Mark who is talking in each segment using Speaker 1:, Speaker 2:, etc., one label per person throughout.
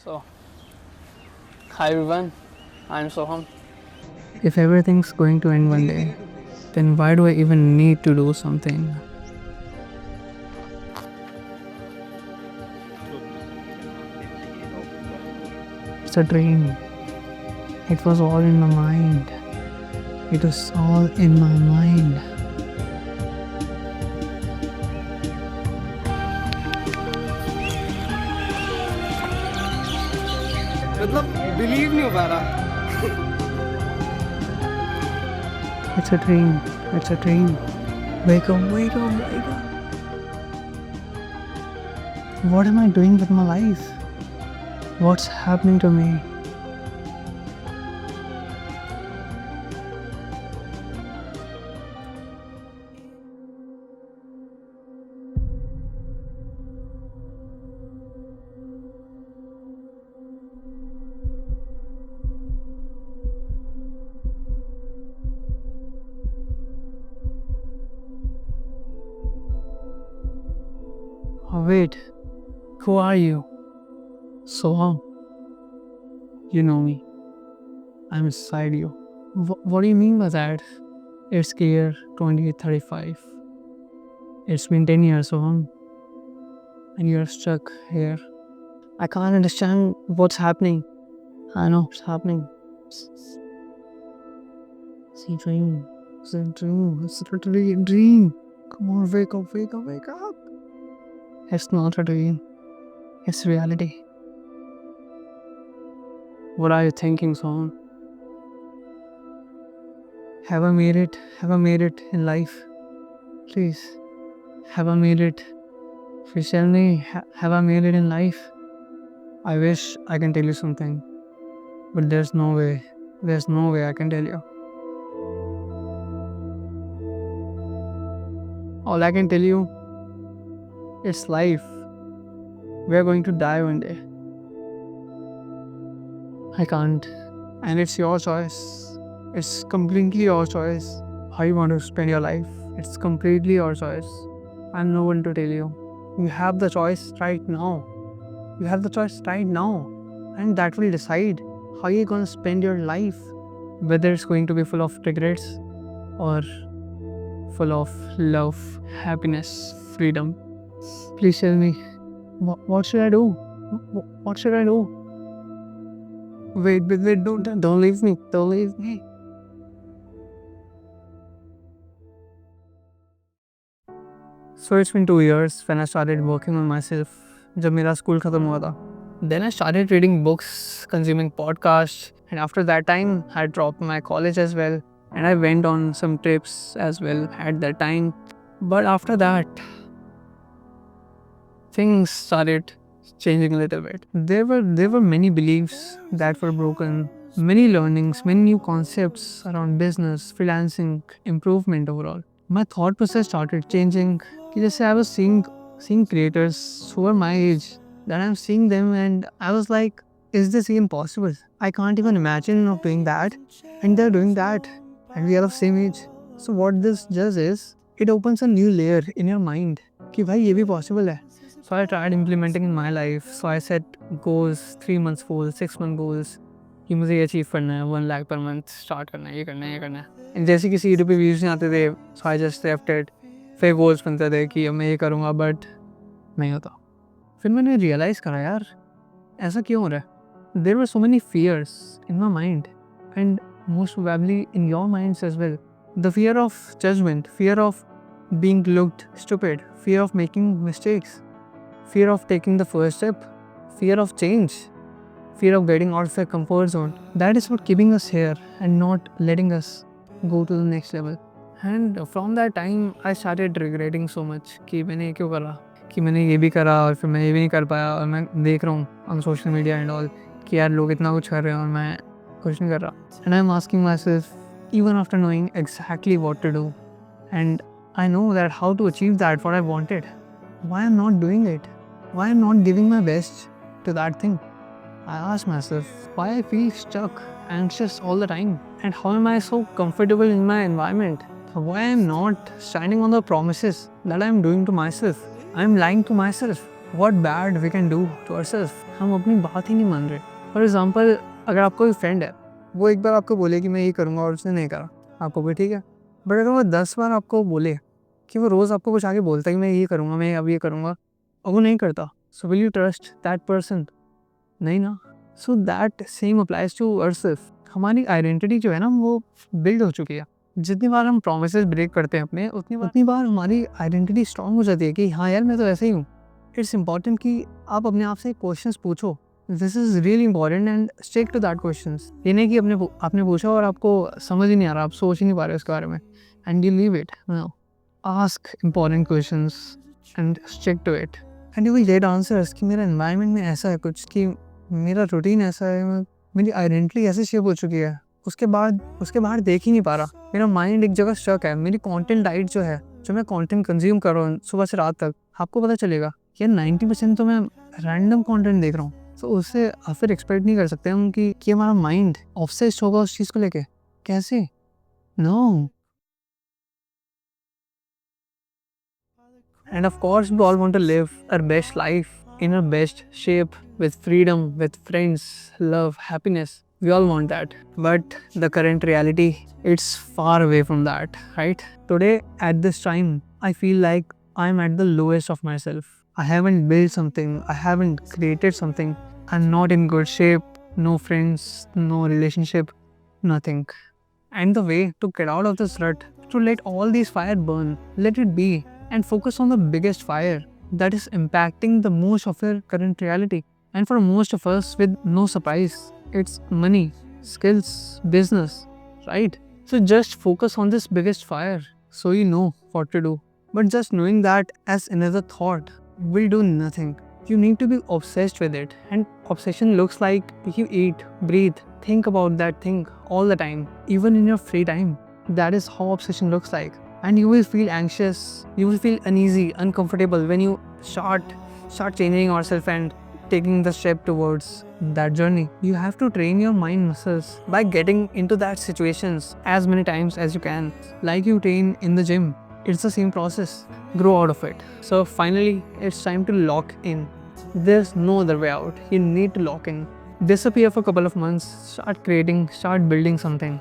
Speaker 1: So, hi everyone, I'm Soham.
Speaker 2: If everything's going to end one day, then why do I even need to do something? It's a dream. It was all in my mind. It was all in my mind.
Speaker 1: मतलब believe नहीं हो पा रहा.
Speaker 2: It's a dream. It's a dream. Wake up, wake up, wake up. What am I doing with my life? What's happening to me? Oh, wait. Who are you? Soham. You know me. I'm inside you. What do you mean by that? It's year 2035. It's been 10 years, Soham. And you're stuck here. I can't understand what's happening. I know what's happening. It's a dream. It's a dream. It's literally a dream. Come on, wake up, wake up, wake up. It's not a dream. It's reality. What are you thinking, Soham? Have I made it? Have I made it in life? Please. Have I made it? Please tell me, have I made it in life? I wish I can tell you something. But there's no way. There's no way I can tell you. All I can tell you is life. We are going to die one day. I can't. And it's your choice. It's completely your choice how you want to spend your life. It's completely your choice. I'm no one to tell you. You have the choice right now. You have the choice right now. And that will decide how you're going to spend your life. Whether it's going to be full of regrets or full of love, happiness, freedom. Please tell me, what should I do? What should I do? Wait, don't leave me. Don't leave me. So it's been 2 years when I started working on myself. जब मेरा school खत्म हुआ था. Then I started reading books, consuming podcasts, and after that time, I dropped my college as well, and I went on some trips as well at that time. But after that, things started changing a little bit. There were many beliefs that were broken, many learnings, many new concepts around business, freelancing, improvement overall. My thought process started changing. कि जैसे I was seeing creators who were my age, that I'm seeing them and I was like, is this even possible? I can't even imagine of doing that, and they're doing that, and we are of same age. So what this does is, it opens a new layer in your mind कि भाई ये भी possible है. So I tried implementing in my life. So I set goals, 3 months goals, 6 month goals कि मुझे ये achieve करना है, 1 लाख पर मंथ स्टार्ट करना है, ये करना है, ये करना है. And जैसे किसी यूट्यूब पे व्यूज़ नहीं आते थे, so I just left it. फिर गोल्स बनते थे कि अब मैं ये करूँगा, बट नहीं होता. फिर मैंने रियलाइज़ करा यार ऐसा क्यों हो रहा है. There were so many fears in my mind and most probably in your minds as well. The fear of judgement, fear of being looked stupid, fear of making mistakes, fear of taking the first step, fear of change, fear of getting out of their comfort zone. That is what keeping us here and not letting us go to the next level. And from that time I started regretting so much कि मैंने ये क्यों करा, कि मैंने ये भी करा और फिर मैं ये भी नहीं कर पाया. और मैं देख रहा हूँ on social media and all कि यार लोग इतना कुछ कर रहे हैं और मैं कुछ नहीं कर रहा. And I'm asking myself, even after knowing exactly what to do, and I know that how to achieve that what I wanted, why I'm not doing it, why I'm not giving my best to that thing. I ask myself why I feel stuck, anxious all the time, and how am I so comfortable in my environment. Why I'm not standing on the promises that I'm doing to myself. I'm lying to myself. What bad we can do to ourselves. हम अपनी बात ही नहीं मान रहे। For example, अगर आपको कोई friend है, वो एक बार आपको बोले कि मैं ये करूँगा और उसने नहीं करा, आपको भी ठीक है। बट अगर वो 10 बार आपको बोले कि वो रोज़ आपको कुछ आगे बोलता है कि मैं ये करूँगा, मैं अब ये करूँगा, और वो नहीं करता, so will you trust that person? नहीं ना। So that same applies to ourselves. हमारी आइडेंटिटी जो है ना, वो बिल्ड हो चुकी है। जितनी बार हम प्रोमिसेस ब्रेक करते हैं अपने, उतनी बार हमारी आइडेंटिटी स्ट्रांग हो जाती है कि हाँ यार, मैं तो ऐसे ही हूँ। इट्स इम्पॉर्टेंट कि आप अपने आप से क्वेश्चंस पूछो। This is really important and stick to that questions. ये नहीं कि आपने पूछा और आपको समझ ही नहीं आ रहा, आप सोच ही नहीं पा रहे उसके बारे में, and you leave it. No, ask important questions and stick to it, and you will get answers. कि मेरा एनवायरनमेंट में ऐसा है कुछ, कि मेरा रूटीन ऐसा है, मेरी आइडेंटिटी ऐसे शेप हो चुकी है, उसके बाहर देख ही नहीं पा रहा। मेरा माइंड एक जगह स्टक है। मेरी कंटेंट डाइट जो है, जो मैं कंटेंट कंज्यूम कर रहा हूँ सुबह से रात तक, आपको पता चलेगा यार 90% तो मैं रैंडम कंटेंट देख रहा हूँ। तो उससे आप फिर एक्सपेक्ट नहीं कर सकते हम कि हमारा माइंड ऑब्सेस्ड होगा उस चीज़ को लेके। कैसे? No. And of course, we all want to live our best life in our best shape, with freedom, with friends, love, happiness. We all want that. But the current reality, it's far away from that, right? Today, at this time, I feel like I'm at the lowest of myself. I haven't built something, I haven't created something. I'm not in good shape, no friends, no relationship, nothing. And the way to get out of this rut, to let all these fire burn, let it be, and focus on the biggest fire that is impacting the most of your current reality. And for most of us, with no surprise, it's money, skills, business, right? So just focus on this biggest fire so you know what to do. But just knowing that as another thought will do nothing. You need to be obsessed with it, and obsession looks like you eat, breathe, think about that thing all the time, even in your free time. That is how obsession looks like. And you will feel anxious, you will feel uneasy, uncomfortable when you start changing yourself and taking the step towards that journey. You have to train your mind muscles by getting into that situations as many times as you can, like you train in the gym. It's the same process. Grow out of it. So finally, it's time to lock in. There's no other way out. You need to lock in. Disappear for a couple of months, start creating, start building something,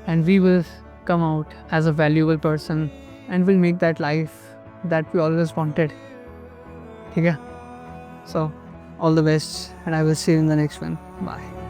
Speaker 2: and we will come out as a valuable person, and we'll make that life that we always wanted. Okay? So, all the best, and I will see you in the next one. Bye.